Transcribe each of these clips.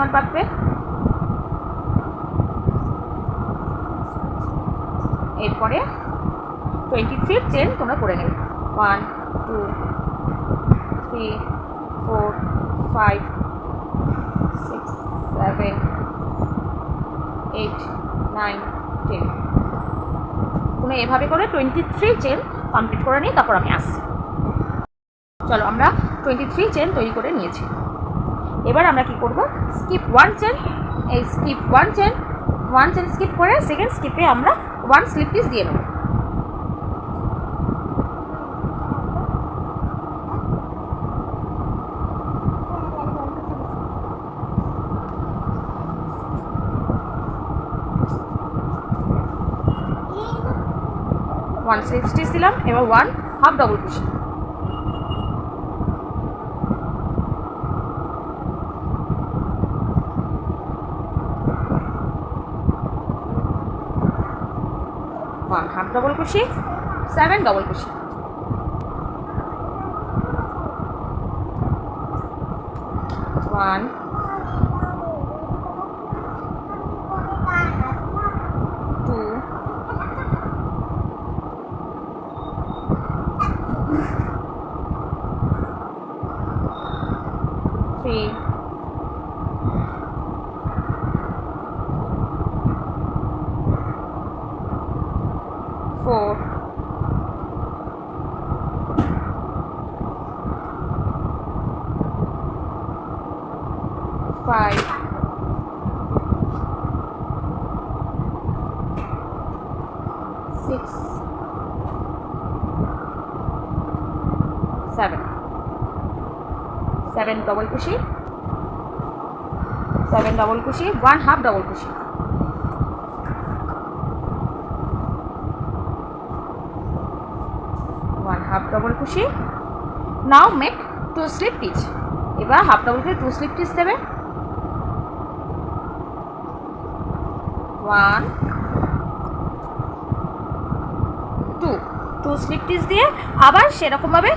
Not বাঁধবে। এরপরে 23 chain তোমরা করে নেবে। 1 2 3 4 5 6 7 8 9 10। তোমরা এভাবে করে 23 চেন কমপ্লিট করে নিই, তারপর আমি আসছি। চলো, আমরা 23 চেন তৈরি করে নিয়েছি। এবার আমরা কি করব, স্কিপ 1 চেন, এই স্কিপ 1 চেন স্কিপ করে সেকেন্ড স্কিপে আমরা 1 স্লিপ পিস দিয়ে নেব। ওয়ান স্লিপ স্টিচ দিলাম, এবার 1 half double crochet. Half double crochet, 7 double crochet. 1 2 3 4 5 6 7 double crochet, 7 double crochet, 1 half double crochet. 1 half double crochet. Now make 2 slip stitch. এবার half double crochet 2 slip stitch দেবে। 1 2 slip stitch দিয়ে আবার সেরকমভাবে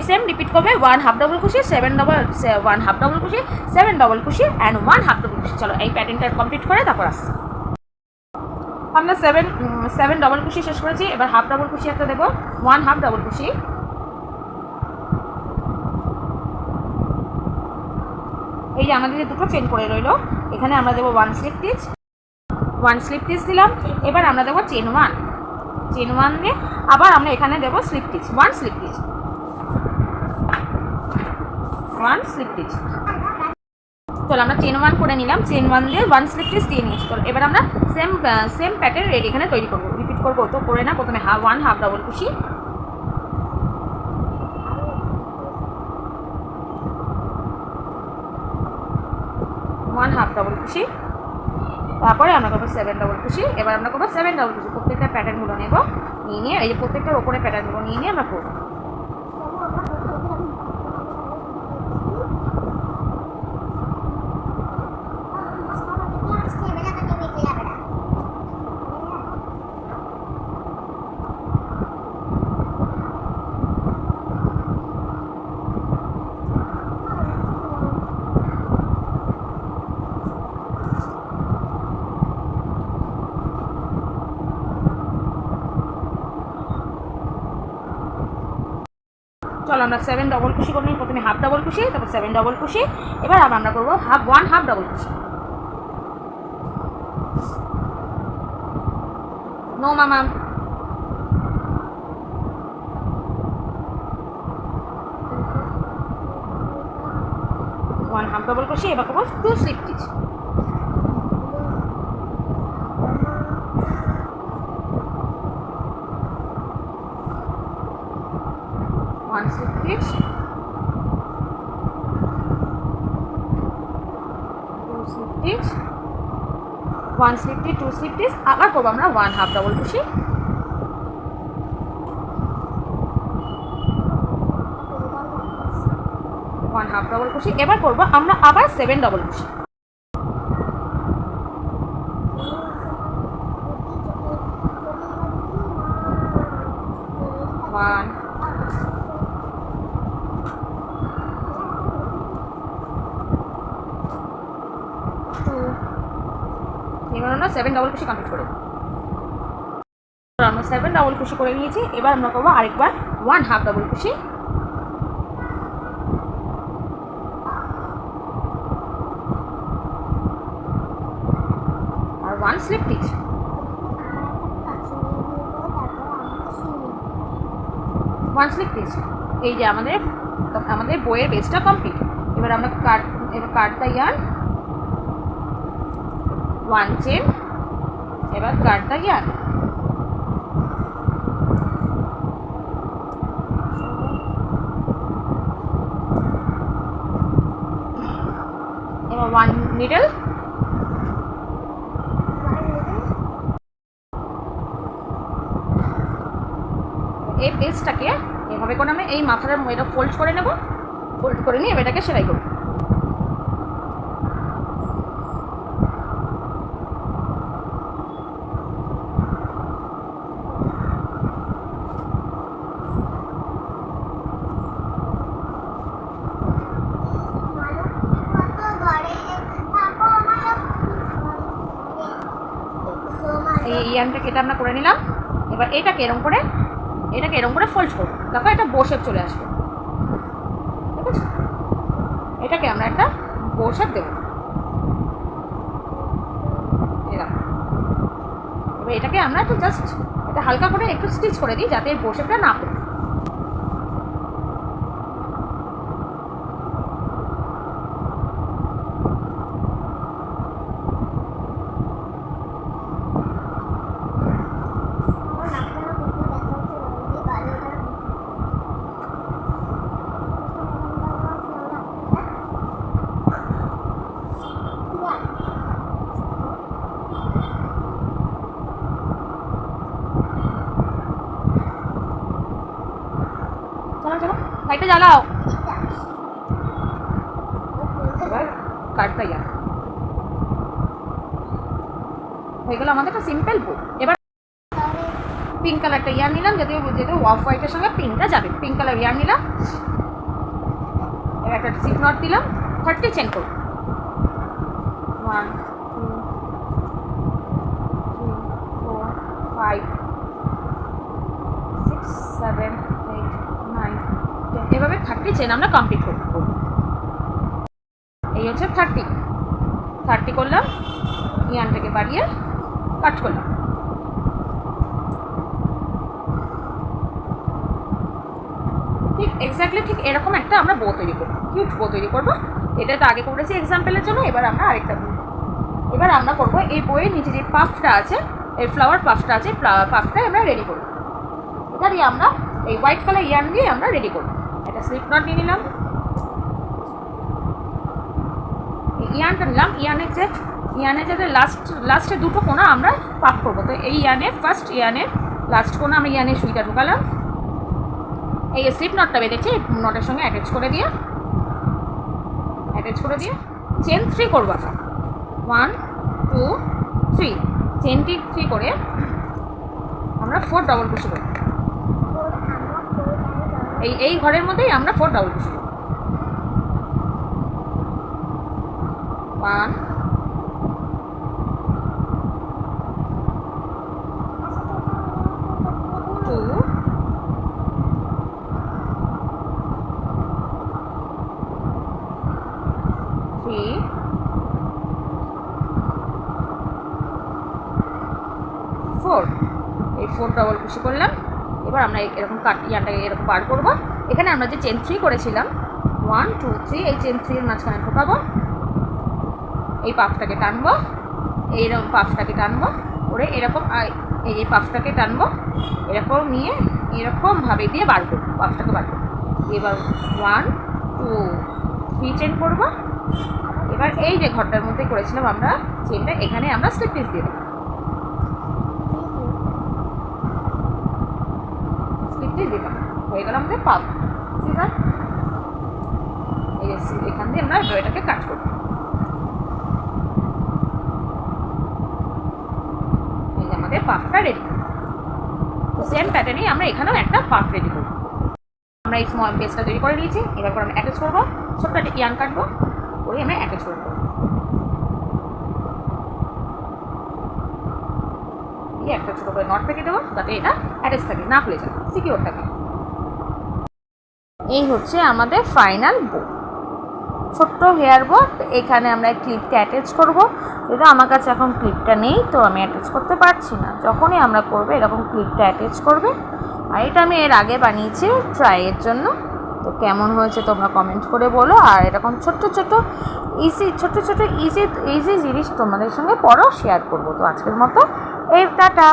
same repeat করবে। 1 half double crochet, 1 half double crochet, 7 double crochet and 1 half double crochet. চলো, এই প্যাটার্নটা complete করে তারপর আসছি। আমরা 7 ডাবল ক্রোশে শেষ করেছি। এবার হাফ ডাবল ক্রোশে একটা দেবো, 1 হাফ ডাবল ক্রোশে। এই যে আমাদের দুটো চেন করে রইলো, এখানে আমরা দেবো 1 স্লিপ স্টিচ, 1 স্লিপ স্টিচ দিলাম। এবার আমরা দেবো চেন 1 দিয়ে আবার আমরা এখানে দেবো slip stitch, 1 slip stitch, 1 slip stitch. চলো, আমরা চেন 1 করে নিলাম, চেন 1 দিয়ে 1 স্লিপ স্টিচ দিয়ে নিয়েছি। চলো, এবার আমরা সেম প্যাটার্ন রেডি এখানে তৈরি করবো, রিপিট করবো তো করে না। প্রথমে 1 half double crochet, 1 half double crochet, তারপরে আমরা করবো 7 ডাবল ক্রোশে। এবার আমরা করবো 7 ডাবল ক্রোশে। প্রত্যেকটা প্যাটার্নগুলো নেব, নিয়ে এই যে প্রত্যেকটার ওপরে প্যাটার্নগুলো নিয়ে আমরা করবো। চলো, আমরা 7 ডাবল ক্রোশে করে নিই। প্রথমে হাফ ডাবল ক্রোশে, তারপর 7 ডাবল ক্রোশে। এবার আমরা করবো 1 হাফ ডাবল ক্রোশে। নো মামা। 1 হাফ ডাবল ক্রোশে। এবার করবো 2 slip stitch, 1 slip stitch, 2 slip stitch, 1 slip stitch, 2 slip stitch. আবার করবো আমরা 1 half double crochet, 1 half double crochet. এবার করবো আমরা আবার 7 ডাবল ক্রোশে, 1 2 আমরা 7 ডাবল কুশি কমপ্লিট করে দিই। আমরা 7 ডাবল কুশি করে নিয়েছি। এবার আমরা করবো আরেকবার 1 হাফ ডাবল কুশি, আর 1 slip stitch. One slip stitch. এই যে আমাদের বইয়ের বেসটা কমপ্লিট। এবার আমরা কাট দ্য ইয়ার্ন, 1 চেন, এবার কাট দ্য ইয়ার্ন। এবার 1 নিডল, এই পেজটাকে এভাবে করে আমি এই মাথার এটা ফোল্ড করে নেব। ফোল্ড করে নিয়ে এটাকে সেলাই করব। এই ইয়ানটাকে এটা আমরা করে নিলাম। এবার এটাকে এরকম করে ফোল্ড করবো, দেখো এটা বো শেপ চলে আসবে। ঠিক আছে, এটাকে আমরা একটা বো শেপ দেবো। এবার এটাকে আমরা একটু জাস্ট এটা হালকা করে একটু স্টিচ করে দিই যাতে বো শেপটা না পড়ে। চলো লাইটটা জ্বালাও। এবার কাটটা ইয়ার হয়ে গেল আমাদের একটা সিম্পল বো। এবার পিঙ্ক কালারটা ইয়ার নিলাম, যেহেতু অফ হোয়াইটের সঙ্গে পিঙ্কটা যাবে। পিঙ্ক কালার ইয়ার নিলাম, এবার একটা জিপ নট দিলাম, 30 চেন করব। 1 2 3 4 5 6 7 8 9 10 এভাবে 30 চেন আমরা কমপ্লিট করব। এই হচ্ছে 30 করলাম, ইয়ানটাকে বাড়িয়ে কাট করলাম। ঠিক এক্স্যাক্টলি ঠিক এরকম একটা আমরা বো তৈরি করবো, কিউট বো তৈরি করবো। এটা তো আগে করেছি এক্সাম্পলের জন্য, এবার আমরা আরেকটা বো। এবার আমরা করবো এই বইয়ের নিচে যে পাফটা আছে, এই ফ্লাওয়ার পাফটা আছে, পাফটা আমরা রেডি করবো। এটা দিয়ে আমরা এই হোয়াইট কালার ইয়ার্ন দিয়ে আমরা রেডি করবো। একটা স্লিপ নট নিয়ে নিলাম, ইয়ার্নটা নিলাম। ইয়ার্নের যাতে লাস্টে দুটো কোণা আমরা পাফ করবো। তো এই ফার্স্ট ইয়ার্নের লাস্ট কোণা আমরা ইয়ার্নের সুইটা ঢুকালাম। এই স্লিপ নটটা বেঁধেছি, নটের সঙ্গে অ্যাটাচ করে দিয়ে চেন 3 করবো আমরা। 1 2 3 চেনটি 3 করে আমরা 4 ডাবল কুশি করব। এই ঘরের মধ্যেই আমরা 4 ডাবল কুশি করব। 1 2 3 4 এই 4 ডাবল কুশি করলাম। এবার আমরা এরকম ইয়ানটাকে এরকম বার করবো। এখানে আমরা যে চেন 3 করেছিলাম 1 2 3, এই চেন 3 এর মাঝখানে ঢোকাবো, এই পাফটাকে টানবো, এইরকম পাফটাকে টানবো করে এরকম এই পাফটাকে টানবো, এরকম নিয়ে এরকমভাবে দিয়ে বার করবো, পাফটাকে বার করবো। এবার 1 2 3 চেন করবো। এবার এই যে ঘরটার মধ্যে করেছিলাম আমরা চেনটা, এখানে আমরা স্লিপ পিস দিয়ে দেবো। স্লিপ পিস দিলাম, হয়ে গেল আমাদের পাফ। ঠিক আছে, এখান দিয়ে আমরা এটাকে কাট করবো। এই যে আমাদের পাফটা রেডি। তো সেম প্যাটার্নেই আমরা এখানেও একটা পাফ রেডি করবো। আমরা এই স্মল বেসটা তৈরি করে নিয়েছি। এবার আমরা অ্যাটাচ করবো, ছোট্ট একটা ইয়ান কাটবো, করে আমরা অ্যাটাচ করে দেবো। দিয়ে একটা ছোটো করে নট পেকে দেবো, যাতে এটা অ্যাটাচ থাকে, না খুলে যায়, সিকিউর থাকে। এই হচ্ছে আমাদের ফাইনাল বো, ছোট্ট হেয়ার বো। এখানে আমরা ক্লিপটা অ্যাটাচ করব, কিন্তু আমার কাছে এখন ক্লিপটা নেই, তো আমি অ্যাটাচ করতে পারছি না। যখনই আমরা করবো এরকম ক্লিপটা অ্যাটাচ করবে। আর এটা আমি এর আগে বানিয়েছি ট্রাইয়ের জন্য, তো কেমন হয়েছে তোমরা কমেন্ট করে বলো। আর এরকম ছোট্ট ইজি জিনিস তোমাদের সঙ্গে পরেও শেয়ার করবো। তো আজকের মতো এই টাটা।